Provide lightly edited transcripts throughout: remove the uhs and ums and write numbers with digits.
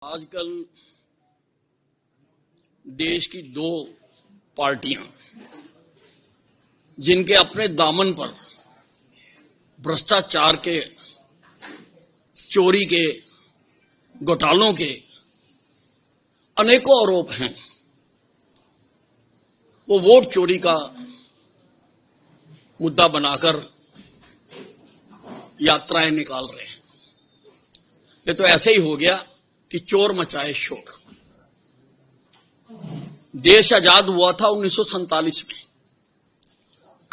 आजकल देश की दो पार्टियां जिनके अपने दामन पर भ्रष्टाचार के, चोरी के, घोटालों के अनेकों आरोप हैं, वो वोट चोरी का मुद्दा बनाकर यात्राएं निकाल रहे हैं। ये तो ऐसे ही हो गया कि चोर मचाए शोर। देश आजाद हुआ था 1947 में,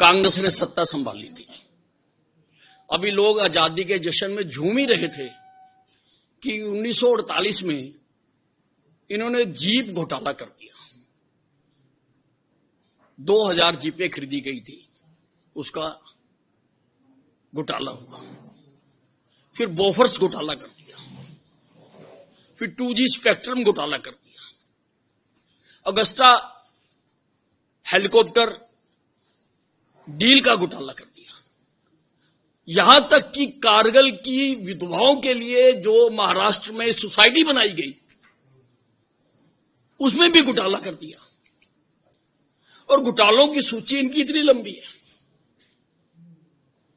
कांग्रेस ने सत्ता संभाली थी। अभी लोग आजादी के जश्न में झूम ही रहे थे कि 1948 में इन्होंने जीप घोटाला कर दिया। 2000 जीपें खरीदी गई थी, उसका घोटाला हुआ। फिर बोफर्स घोटाला कर दिया, फिर 2G स्पेक्ट्रम घोटाला कर दिया, अगस्टा हेलीकॉप्टर डील का घोटाला कर दिया, यहां तक कि कारगिल की विधवाओं के लिए जो महाराष्ट्र में सोसाइटी बनाई गई उसमें भी घोटाला कर दिया। और घोटालों की सूची इनकी इतनी लंबी है।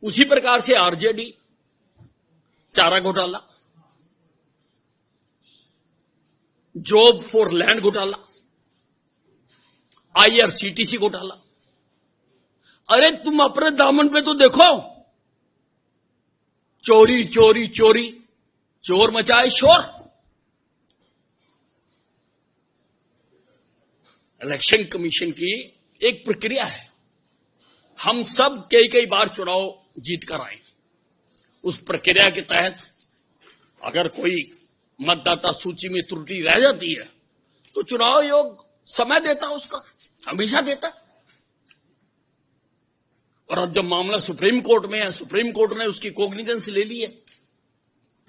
उसी प्रकार से आरजेडी चारा घोटाला, जॉब फॉर लैंड घोटाला, IRCTC घोटाला। अरे तुम अपने दामन पे तो देखो, चोरी चोरी चोरी, चोर मचाए शोर। इलेक्शन कमीशन की एक प्रक्रिया है, हम सब कई बार चुनाव जीत कर आए। उस प्रक्रिया के तहत अगर कोई मतदाता सूची में त्रुटि रह जाती है तो चुनाव आयोग समय देता, उसका हमेशा देता। और अब जब मामला सुप्रीम कोर्ट में है, सुप्रीम कोर्ट ने उसकी कॉग्निजेंस ले ली है,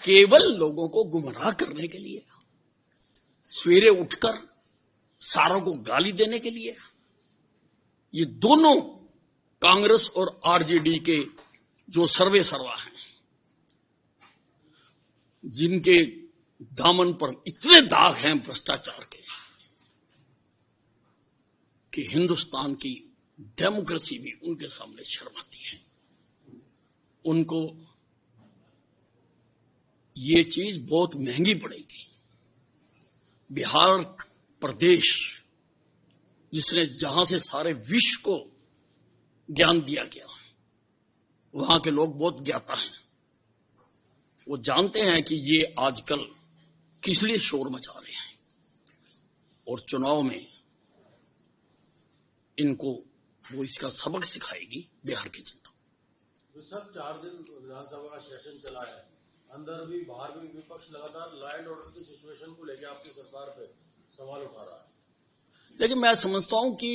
केवल लोगों को गुमराह करने के लिए, सवेरे उठकर सारों को गाली देने के लिए। ये दोनों कांग्रेस और आरजेडी के जो सर्वे सर्वा हैं, जिनके दामन पर इतने दाग हैं भ्रष्टाचार के कि हिंदुस्तान की डेमोक्रेसी भी उनके सामने शर्माती है। उनको ये चीज बहुत महंगी पड़ेगी। बिहार प्रदेश जिसने जहां से सारे विश्व को ज्ञान दिया गया, वहां के लोग बहुत ज्ञाता हैं। वो जानते हैं कि ये आजकल किस लिए शोर मचा रहे हैं, और चुनाव में इनको वो इसका सबक सिखाएगी बिहार की जनता। तो सर 4 दिन विधानसभा का सेशन चला है, अंदर भी बाहर भी विपक्ष लगातार लॉ एंड ऑर्डर की सिचुएशन को लेकर आपकी सरकार पे सवाल उठा रहा है। लेकिन मैं समझता हूं कि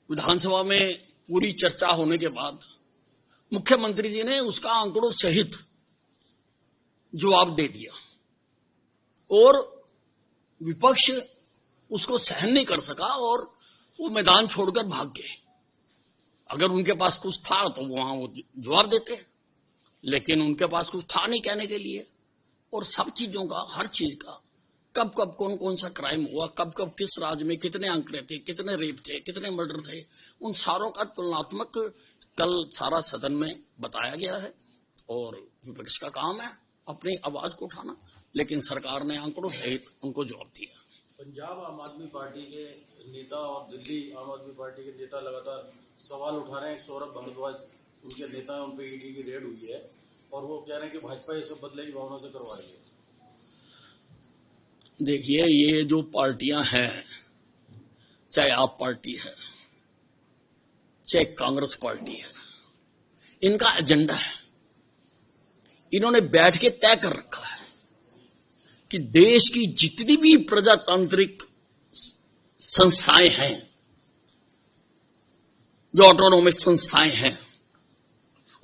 विधानसभा में पूरी चर्चा होने के बाद मुख्यमंत्री जी ने उसका आंकड़ों सहित जवाब दे दिया, और विपक्ष उसको सहन नहीं कर सका और वो मैदान छोड़कर भाग गए। अगर उनके पास कुछ था तो वहां वो जवाब देते, लेकिन उनके पास कुछ था नहीं कहने के लिए। और सब चीजों का, हर चीज का, कब कब कौन कौन सा क्राइम हुआ, कब कब किस राज्य में कितने आंकड़े थे, कितने रेप थे, कितने मर्डर थे, उन सारों का तुलनात्मक कल सारा सदन में बताया गया है। और विपक्ष का काम है अपनी आवाज को उठाना, लेकिन सरकार ने आंकड़ों सहित उनको जवाब दिया। पंजाब आम आदमी पार्टी के नेता और दिल्ली आम आदमी पार्टी के नेता लगातार सवाल उठा रहे हैं। सौरभ भारद्वाज उनके नेता हैं, उन पर ईडी की रेड हुई है और वो कह रहे हैं कि भाजपा ये सब बदले की भावना से करवा रही है। देखिए, ये जो पार्टियां हैं, चाहे आप पार्टी है, चाहे कांग्रेस पार्टी है, इनका एजेंडा है। इन्होंने बैठ के तय कर रखा है कि देश की जितनी भी प्रजातांत्रिक संस्थाएं हैं, जो ऑटोनोमस संस्थाएं हैं,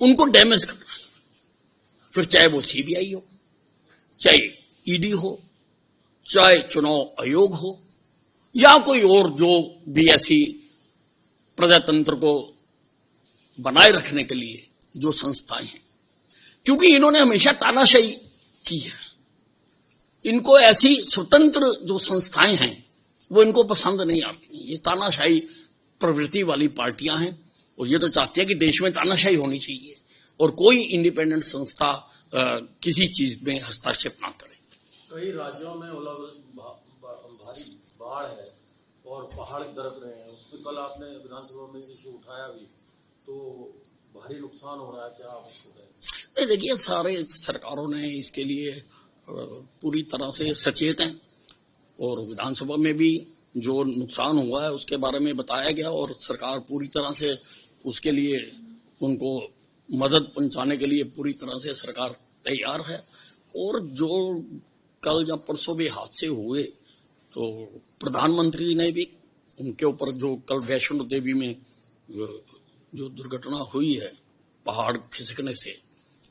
उनको डैमेज करना है। फिर चाहे वो CBI हो, चाहे ईडी हो, चाहे चुनाव आयोग हो, या कोई और जो भी ऐसी प्रजातंत्र को बनाए रखने के लिए जो संस्थाएं हैं, क्योंकि इन्होंने हमेशा तानाशाही की है। इनको ऐसी स्वतंत्र जो संस्थाएं हैं वो इनको पसंद नहीं आती। ये तानाशाही प्रवृत्ति वाली पार्टियां हैं और ये तो चाहती है कि देश में तानाशाही होनी चाहिए और कोई इंडिपेंडेंट संस्था किसी चीज में हस्तक्षेप ना करे। कई राज्यों में भारी बाढ़ है और पहाड़ दरक रहे हैं, उस पर कल आपने विधानसभा में इशू उठाया भी, तो भारी नुकसान हो रहा है, क्या आप उसको कहें? नहीं, देखिए सारे सरकारों ने इसके लिए पूरी तरह से सचेत हैं और विधानसभा में भी जो नुकसान हुआ है उसके बारे में बताया गया और सरकार पूरी तरह से उसके लिए उनको मदद पहुंचाने के लिए पूरी तरह से सरकार तैयार है। और जो कल या परसों भी हादसे हुए तो प्रधानमंत्री ने भी उनके ऊपर जो कल वैष्णो देवी में जो दुर्घटना हुई है पहाड़ खिसकने से,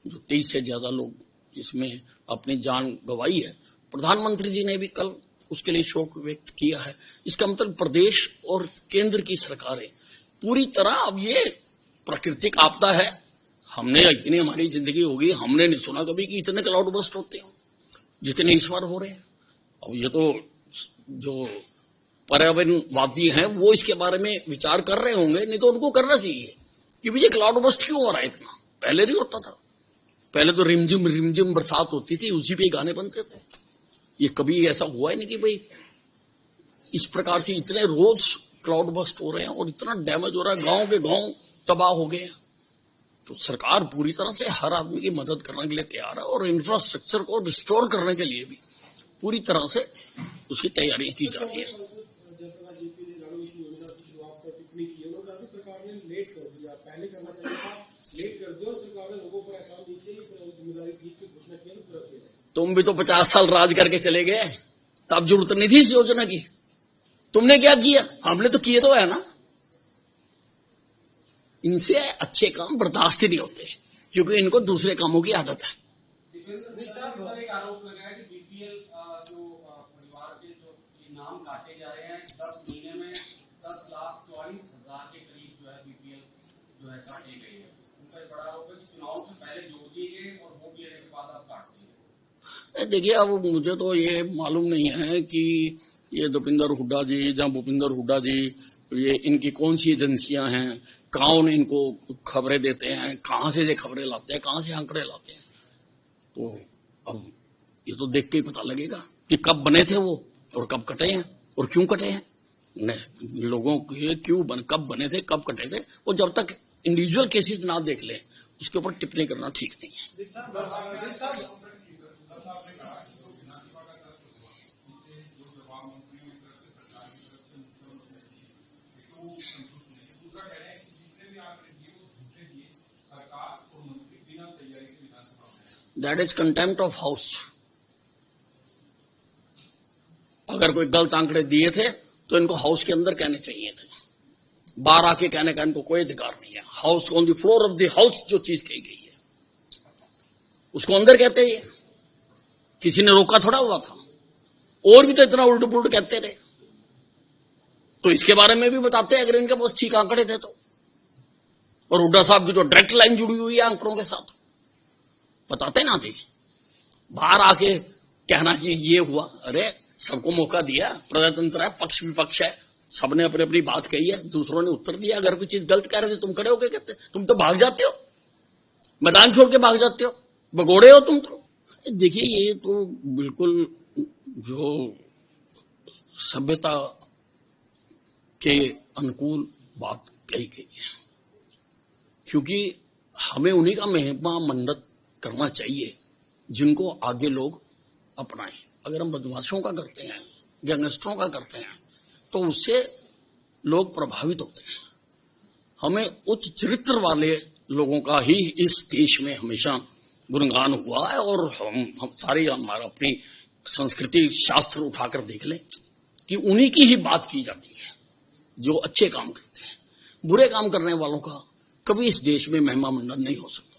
जो 23 से ज्यादा लोग इसमें अपनी जान गंवाई है, प्रधानमंत्री जी ने भी कल उसके लिए शोक व्यक्त किया है। इसका मतलब प्रदेश और केंद्र की सरकारें पूरी तरह, अब ये प्राकृतिक आपदा है, हमने इतनी हमारी जिंदगी होगी, हमने नहीं सुना कभी कि इतने क्लाउड बस्ट होते हो जितने इस बार हो रहे हैं। अब ये तो जो पर्यावरणवादी हैं वो इसके बारे में विचार कर रहे होंगे, नहीं तो उनको करना चाहिए कि भैया क्लाउड बस्ट क्यों हो रहा है इतना, पहले नहीं होता था। पहले तो रिमझिम बरसात होती थी, उसी पे गाने बनते थे। ये कभी ऐसा हुआ ही नहीं कि भाई इस प्रकार से इतने रोज क्लाउड बस्ट हो रहे हैं और इतना डैमेज हो रहा है, गांव के गांव तबाह हो गए। तो सरकार पूरी तरह से हर आदमी की मदद करने के लिए तैयार है और इंफ्रास्ट्रक्चर को रिस्टोर करने के लिए भी पूरी तरह से उसकी तैयारियां की जा रही है। तुम भी तो 50 साल राज करके चले गए, तब जरूरत नहीं थी इस योजना की। तुमने क्या किया? हमने तो किए तो है ना। इनसे अच्छे काम बर्दाश्त ही नहीं होते क्योंकि इनको दूसरे कामों की आदत है। एक आरोप लगा है कि बीपीएल जो परिवार के जो नाम काटे जा रहे हैं, 10 महीने में 10,44,000 के करीब जो है बीपीएल जो है काटे गए हैं। उनका एक बड़ा आरोप है कि चुनाव से पहले जोड़ दिए गए और वोट लेने के बाद अब काट दिए। देखिए, अब मुझे तो ये मालूम नहीं है कि ये दीपेंद्र हुड्डा जी या भूपिंदर हुड्डा जी, ये इनकी कौन सी एजेंसियां हैं, कौन इनको खबरें देते हैं, कहां से ये खबरें लाते हैं, कहां से आंकड़े लाते हैं। तो अब ये तो देख के ही पता लगेगा कि कब बने थे वो और कब कटे हैं और क्यों कटे हैं। लोगों के कब बने थे, कब कटे थे, और जब तक इंडिविजुअल केसेस ना देख लें उसके ऊपर टिप्पणी करना ठीक नहीं है। That is contempt of house. अगर कोई गलत आंकड़े दिए थे तो इनको हाउस के अंदर कहने चाहिए थे, बाहर आके कहने का इनको कोई अधिकार नहीं है। House on the floor of the house जो चीज कही गई है उसको अंदर कहते हैं। किसी ने रोका थोड़ा हुआ था, और भी तो इतना उल्ट पुल्ट कहते रहे। तो इसके बारे में भी बताते हैं अगर इनके पास ठीक आंकड़े थे तो। और हुड्डा साहब की तो डायरेक्ट लाइन जुड़ी हुई है आंकड़ों के साथ, बताते ना थे। बाहर आके कहना कि ये हुआ, अरे सबको मौका दिया, प्रजातंत्र है, पक्ष विपक्ष है, सबने अपनी अपनी बात कही है, दूसरों ने उत्तर दिया। अगर कोई चीज गलत कह रहे थे तुम खड़े होके कहते, तुम तो भाग जाते हो, मैदान छोड़ के भाग जाते हो, भगोड़े हो तुम तो। देखिए, ये तो बिल्कुल जो सभ्यता के अनुकूल बात कही गई है, क्योंकि हमें उन्हीं का महिमा मंडित करना चाहिए जिनको आगे लोग अपनाएं। अगर हम बदमाशों का करते हैं, गैंगस्टरों का करते हैं, तो उससे लोग प्रभावित होते हैं। हमें उच्च चरित्र वाले लोगों का ही इस देश में हमेशा गुणगान हुआ है। और हम सारे हमारा अपनी संस्कृति शास्त्र उठाकर देख लें कि उन्हीं की ही बात की जाती है जो अच्छे काम करते हैं। बुरे काम करने वालों का कभी इस देश में महिमा मंडन नहीं हो सकता।